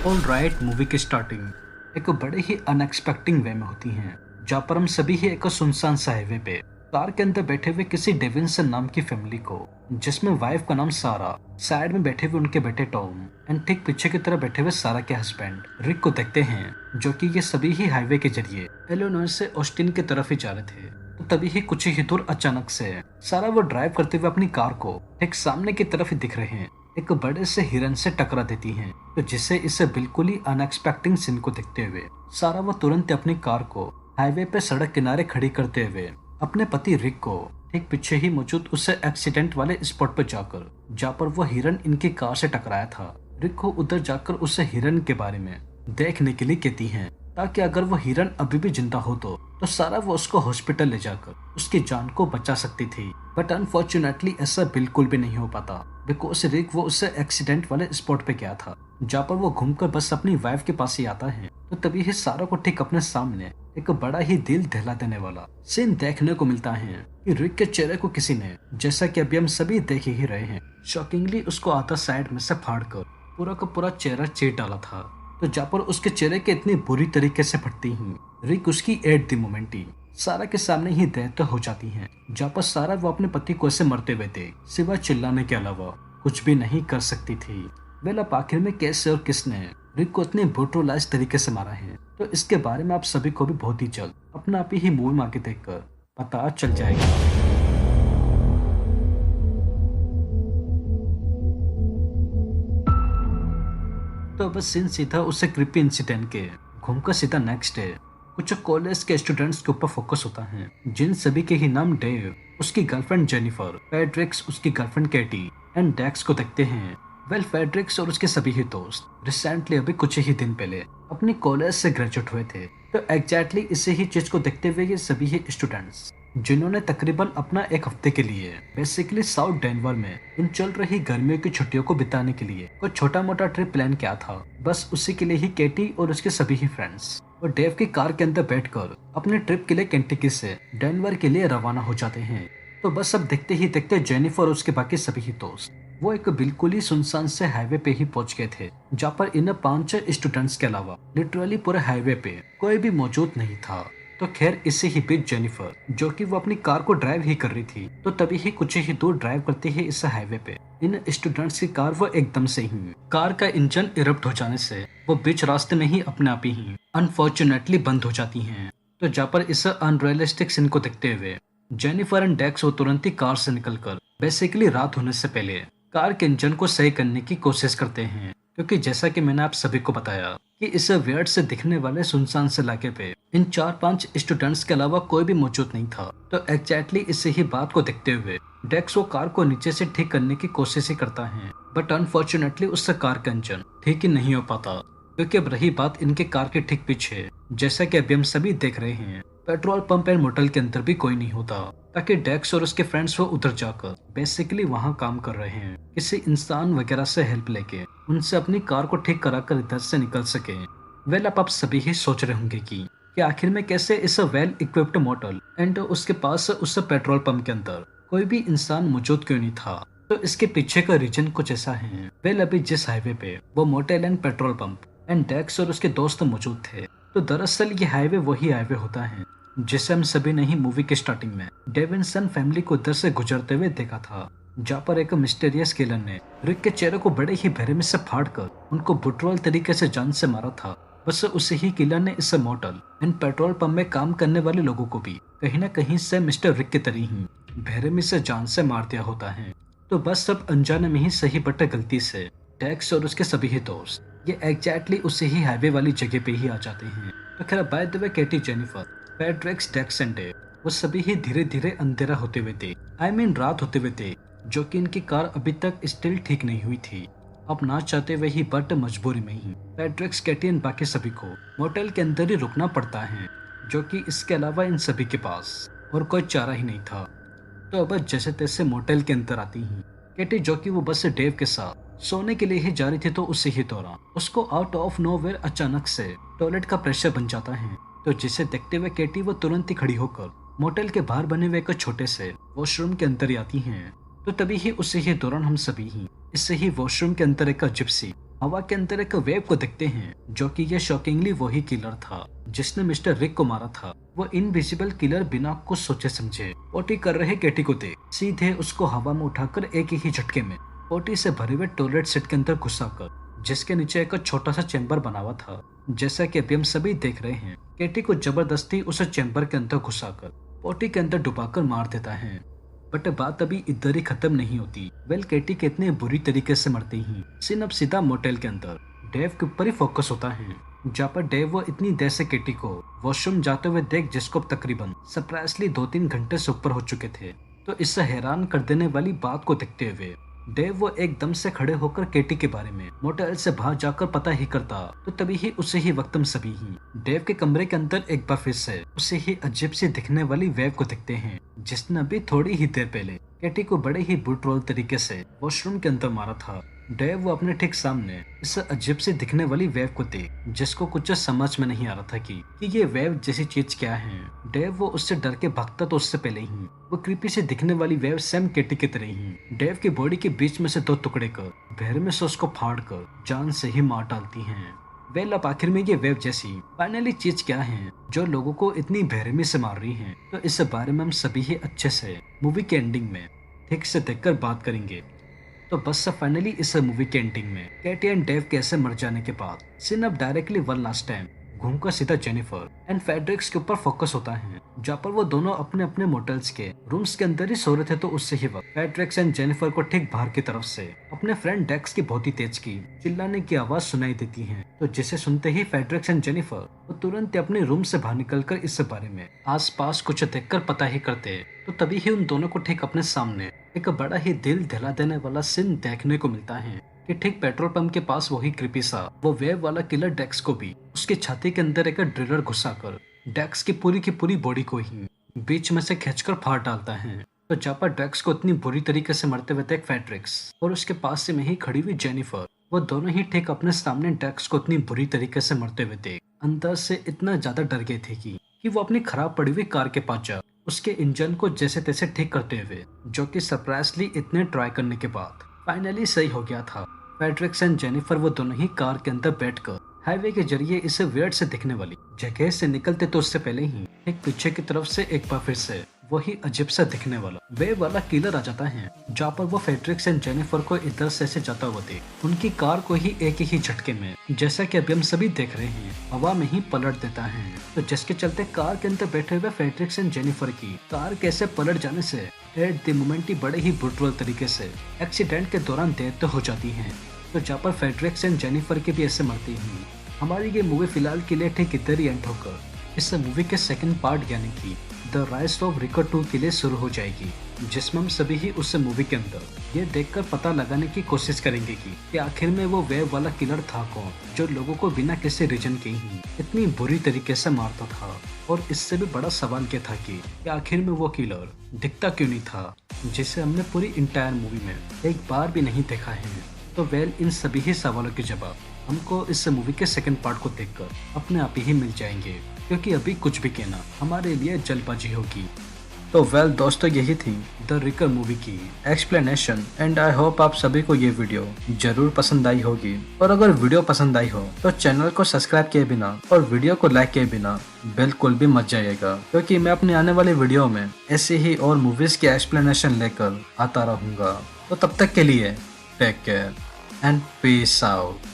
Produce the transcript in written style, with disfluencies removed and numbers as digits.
Alright, movie की starting एक बड़े ही अनएक्सपेक्टिंग वे में होती है, जहाँ पर हम सभी ही एक सुनसान सा हाईवे पे कार के अंदर बैठे हुए किसी डेविंसन नाम की फैमिली को, जिसमें वाइफ का नाम सारा, साइड में बैठे हुए उनके बेटे टॉम एंड ठीक पीछे की तरफ बैठे हुए सारा के हस्बैंड रिक को देखते हैं, जो कि ये सभी ही हाईवे के जरिए इलिनॉय से ऑस्टिन की तरफ ही जा रहे थे। तो तभी ही कुछ ही दूर अचानक से सारा वो ड्राइव करते हुए अपनी कार को एक सामने की तरफ ही दिख रहे हैं, एक बड़े से हिरन से टकरा देती हैं, तो जिससे इसे बिल्कुल ही अनएक्सपेक्टिंग सीन को देखते हुए सारा वो तुरंत अपनी कार को हाईवे पे सड़क किनारे खड़ी करते हुए अपने पति रिक को ठीक पीछे ही मौजूद उस एक्सीडेंट वाले स्पॉट पर जाकर, जहाँ पर वो हिरन इनकी कार से टकराया था, रिक को उधर जाकर उस हिरन के बारे में देखने के लिए कहती हैं, ताकि अगर वो हिरन अभी भी जिंदा हो तो सारा वो उसको हॉस्पिटल ले जाकर उसकी जान को बचा सकती थी। बट अनफॉर्चुनेटली ऐसा बिल्कुल भी नहीं हो पाता, बिकॉज रिक वो उससे एक्सीडेंट वाले स्पॉट पे गया था, जहाँ पर वो घूमकर बस अपनी वाइफ के पास ही आता है। तो तभी ही सारा को ठीक अपने सामने एक बड़ा ही दिल दहला देने वाला सीन देखने को मिलता है कि रिक के चेहरे को किसी ने, जैसा कि अभी हम सभी देख ही रहे हैं, शॉकिंगली उसको आधा साइड में से फाड़ कर पूरा का पूरा चेहरा चीर डाला था। तो जहाँ पर उसके चेहरे के इतनी बुरी तरीके से फटती ही रिक उसकी एट द मोमेंट ही सारा के सामने ही डेथ हो जाती है, जहाँ पर सारा वो अपने पति को ऐसे मरते हुए थे सिवा चिल्लाने के अलावा कुछ भी नहीं कर सकती थी। वेल, अब आखिर में कैसे और किसने रिक को इतने ब्रूटलाइज तरीके से मारा है, तो इसके बारे में आप सभी को भी बहुत ही जल्द अपना आप ही मूवी मार के देखकर पता चल जाएगा। तो बस सीन सीधा उससे क्रिपी इंसिडेंट के घूमकर सीधा नेक्स्ट डे कुछ कॉलेज के स्टूडेंट्स के ऊपर फोकस होता है, जिन सभी के ही नाम डेव, उसकी गर्लफ्रेंड जेनिफर, फेड्रिक्स, उसकी गर्लफ्रेंड केटी एंड डेक्स को देखते हैं। वेल, फेड्रिक्स और उसके सभी ही दोस्त रिसेंटली अभी कुछ ही दिन पहले अपनी कॉलेज से ग्रेजुएट हुए थे। तो एग्जैक्टली इसी ही चीज को देखते हुए ये सभी ही स्टूडेंट्स, जिन्होंने तकरीबन अपना एक हफ्ते के लिए बेसिकली साउथ डेनवर में इन चल रही गर्मियों की छुट्टियों को बिताने के लिए कोई छोटा मोटा ट्रिप प्लान किया था, बस उसी के लिए ही केटी और उसके सभी ही फ्रेंड्स और डेव की कार के अंदर बैठकर अपने ट्रिप के लिए केंटकी से डेनवर के लिए रवाना हो जाते हैं। तो बस अब देखते ही देखते जेनिफर और उसके बाकी सभी ही दोस्त वो एक बिल्कुल ही सुनसान से हाईवे पे ही पहुंच गए थे, जहाँ पर इन 5 स्टूडेंट्स के अलावा लिटरली पूरे हाईवे पे कोई भी मौजूद नहीं था। तो खैर, इसी ही बीच जेनिफर, जो कि वो अपनी कार को ड्राइव ही कर रही थी, तो तभी ही कुछ ही दूर ड्राइव करते ही इस हाईवे पे इन स्टूडेंट्स की कार वो एकदम से ही कार का इंजन इरप्ट हो जाने से वो बीच रास्ते में ही अपने आप ही अनफॉर्चुनेटली बंद हो जाती हैं। तो जहाँ पर इस अनरियलिस्टिक सीन को देखते हुए जेनिफर एंड डेक्स वो तुरंत ही कार से निकलकर बेसिकली रात होने से पहले कार के इंजन को सही करने की कोशिश करते हैं, क्योंकि जैसा कि मैंने आप सभी को बताया कि इस वियर्ड से दिखने वाले सुनसान से इलाके पे इन 4-5 स्टूडेंट्स के अलावा कोई भी मौजूद नहीं था। तो एग्जैक्टली इसी ही बात को देखते हुए डेक्स वो कार को नीचे से ठीक करने की कोशिश ही करता है, बट अनफॉर्चुनेटली उससे कार का इंजन ठीक ही नहीं हो पाता। क्योंकि अब रही बात इनके कार के ठीक पीछे, जैसा कि अभी हम सभी देख रहे हैं, पेट्रोल पंप एंड मोटल के अंदर भी कोई नहीं होता, ताकि डेक्स और उसके फ्रेंड्स वो उधर जाकर बेसिकली वहाँ काम कर रहे हैं, किसी इंसान वगैरह से हेल्प लेके उनसे अपनी कार को ठीक कराकर इधर से निकल सके। वेल, अब आप सभी ही सोच रहे होंगे कि आखिर में कैसे इस वेल इक्विप्ड मोटल एंड उसके पास उस पेट्रोल पंप के अंदर कोई भी इंसान मौजूद क्यों नहीं था। तो इसके पीछे का रीजन कुछ ऐसा है। वेल, अभी जिस हाईवे पे वो motel and petrol pump and Dex और उसके दोस्त मौजूद थे, तो दरअसल ये हाईवे वही हाईवे होता है जिसे हम सभी ने ही मूवी के स्टार्टिंग में डेविंसन फैमिली को उधर से गुजरते हुए देखा था, जहाँ पर एक मिस्टीरियस किलर ने रिक के चेहरे को बड़े ही बेरहमी से फाड़कर उनको ब्रुटल तरीके से जान से मारा था। बस उसी ही किलर ने इस मोटल एंड पेट्रोल पंप में काम करने वाले लोगों को भी कहीं न कहीं से मिस्टर रिक की तरह ही बेरहमी से जान से मार दिया होता है। तो बस सब अनजाने में ही सही बट गलती से डेक्स और उसके सभी ही दोस्त ये एग्जैक्टली उसी ही हाईवे वाली जगह पे ही आ जाते हैं। तो खैर, by the way, Katie, Jennifer, Fredricks, Dex and Dave वो सभी ही धीरे धीरे अंधेरा होते हुए थे, रात होते हुए थे, जो कि इनकी कार अभी तक स्टिल ठीक नहीं हुई थी। अब ना चाहते हुए ही बट मजबूरी में ही फेड्रिक्स, केटी एंड बाकी सभी को मोटेल के अंदर ही रुकना पड़ता है, जो कि इसके अलावा इन सभी के पास और कोई चारा ही नहीं था। तो अब जैसे तैसे मोटेल के अंदर आती ही केटी, जो कि वो बस डेव के साथ सोने के लिए ही जा रही थी, तो उसी ही दौरान उसको आउट ऑफ नोवेयर अचानक से टॉयलेट का प्रेशर बन जाता है। तो जिसे देखते हुए केटी वो तुरंत ही खड़ी होकर मोटेल के बाहर बने हुए एक छोटे से वॉशरूम के अंदर आती हैं। तो तभी ही उसी ही दौरान हम सभी ही इससे ही वॉशरूम के अंदर एक जिप्सी हवा के अंदर एक वेव को देखते हैं, जो कि ये शॉकिंगली वही किलर था जिसने मिस्टर रिक को मारा था। वो इनविजिबल किलर बिना कुछ सोचे समझे पोटी कर रहे केटी को देख सीधे उसको हवा में उठाकर एक ही झटके में पोटी से भरे हुए टॉयलेट सेट के अंदर घुसाकर, जिसके नीचे एक छोटा सा चैम्बर बना हुआ था। जैसा कि अभी हम सभी देख रहे हैं, केटी को जबरदस्ती उस चैम्बर के अंदर घुसाकर पोटी के अंदर डुबाकर मार देता है। बट बात अभी इधर ही खत्म नहीं होती। वेल, केटी कितने बुरी तरीके से मरती ही सीन अब सीधा मोटेल के अंदर डेव के ऊपर ही फोकस होता है, जहाँ पर डेव वो इतनी देर से केटी को वॉशरूम जाते हुए देख, जिसको अब तकरीबन सरप्राइजली 2-3 घंटे से ऊपर हो चुके थे। तो इससे हैरान कर देने वाली बात को देखते हुए डेव वो एकदम से खड़े होकर केटी के बारे में मोटेल से बाहर जाकर पता ही करता। तो तभी ही उसे ही वक्त हम सभी ही डेव के कमरे के अंदर एक बार फिर से उसे ही अजीब सी दिखने वाली वेव को देखते हैं, जिसने अभी थोड़ी ही देर पहले केटी को बड़े ही ब्रूटल तरीके से वॉशरूम के अंदर मारा था। डेव वो अपने ठीक सामने इस अजीब से दिखने वाली वेव को देख, जिसको कुछ समझ में नहीं आ रहा था कि ये वेव जैसी चीज क्या है। डेव वो उससे डर के भागता तो उससे पहले ही वो क्रीपी से दिखने वाली वेव सेम केटी की तरह ही डेव की बॉडी के बीच में से 2 टुकड़े कर भैर में से उसको फाड़ कर जान से ही मार डालती हैं। वेल, अब आखिर में ये वेव जैसी फाइनली चीज क्या है जो लोगों को इतनी बेरहमी से मार रही है, तो इस बारे में हम सभी ही अच्छे से मूवी के एंडिंग में ठीक से देखकर बात करेंगे। तो बस फाइनली इस मूवी के एंडिंग में केटी एंड डेव कैसे मर जाने के बाद सीन अब डायरेक्टली वन लास्ट टाइम घूमकर सीधा जेनिफर एंड फेड्रिक्स के ऊपर फोकस होता है, जहाँ पर वो दोनों अपने अपने मोटेल्स के रूम्स के अंदर ही सो रहे थे। तो उससे ही वक्त फेड्रिक्स एंड जेनिफर को ठीक बाहर की तरफ से अपने फ्रेंड डेक्स की बहुत ही तेज की चिल्लाने की आवाज सुनाई देती है। तो जिसे सुनते ही फेड्रिक्स एंड जेनिफर वो तुरंत अपने रूम से बाहर निकलकर इस बारे में आसपास कुछ देखकर पता ही करते। तो तभी ही उन दोनों को ठीक अपने सामने एक बड़ा ही दिल दहला देने वाला सीन देखने को मिलता है कि ठीक पेट्रोल पंप के पास वही क्रिपी सा वो वेव वाला किलर डेक्स को भी उसकी छाती के अंदर एक ड्रिलर घुसाकर डेक्स की पूरी बॉडी को ही बीच में से खींचकर फाड़ डालता है। तो जहाँ पर डेक्स को इतनी बुरी तरीके से मरते हुए देख फेड्रिक्स और उसके पास से में ही खड़ी हुई जेनिफर, वो दोनों ही ठीक अपने सामने डेक्स को इतनी बुरी तरीके से मरते हुए देख अंदर से इतना ज्यादा डर गए थे कि वो अपनी खराब पड़ी हुई कार के पास जा उसके इंजन को जैसे तैसे ठीक करते हुए, जो कि सरप्राइजली इतने ट्राई करने के बाद फाइनली सही हो गया था। फेड्रिक्स एंड जेनिफर वो दोनों ही कार के अंदर बैठकर हाईवे के जरिए इस वियर्ड से दिखने वाली जगह से निकलते। तो उससे पहले ही एक पीछे की तरफ से एक बार फिर से वही अजीब सा दिखने वाला वेव वाला किलर आ जाता है, जहाँ पर वो फेड्रिक्स एंड जेनिफर को इधर से जाता हुआ देख उनकी कार को ही एक ही झटके में, जैसा कि अभी हम सभी देख रहे हैं, हवा में ही पलट देता है। तो जिसके चलते कार के अंदर बैठे हुए फेड्रिक्स एंड जेनिफर की कार कैसे पलट जाने से एट द मोमेंट ही बड़े ही ब्रूटल तरीके से एक्सीडेंट के दौरान डेथ हो जाती है। तो जहाँ पर फेड्रिक्स एंड जेनिफर के भी ऐसे मरती हैं, हमारी ये मूवी फिलहाल के लिए ठीक इधर ही एंड होकर इस मूवी के सेकंड पार्ट यानी कि द राइज ऑफ रिकर 2 के लिए शुरू हो जाएगी, जिसमें हम सभी ही उस मूवी के अंदर ये देखकर पता लगाने की कोशिश करेंगे कि आखिर में वो वेव वाला किलर था कौन, जो लोगों को बिना किसी रीजन के ही इतनी बुरी तरीके से मारता था। और इससे भी बड़ा सवाल क्या था कि आखिर में वो किलर दिखता क्यों नहीं था, जिसे हमने पूरी इंटायर मूवी में एक बार भी नहीं देखा है। तो वेल, इन सभी ही सवालों के जवाब हमको इस मूवी के सेकंड पार्ट को देखकर अपने आप ही मिल जाएंगे, क्योंकि अभी कुछ भी कहना हमारे लिए जल्दबाजी होगी। तो वेल दोस्तों, यही थी द रिकर मूवी की एक्सप्लेनेशन एंड आई होप आप सभी को ये वीडियो जरूर पसंद आई होगी। और अगर वीडियो पसंद आई हो तो चैनल को सब्सक्राइब किए बिना और वीडियो को लाइक किए बिना बिल्कुल भी मत जाइएगा, क्योंकि मैं अपने आने वाले वीडियो में ऐसे ही और मूवीज की एक्सप्लेनेशन लेकर आता रहूंगा। तो तब तक के लिए take care and peace out.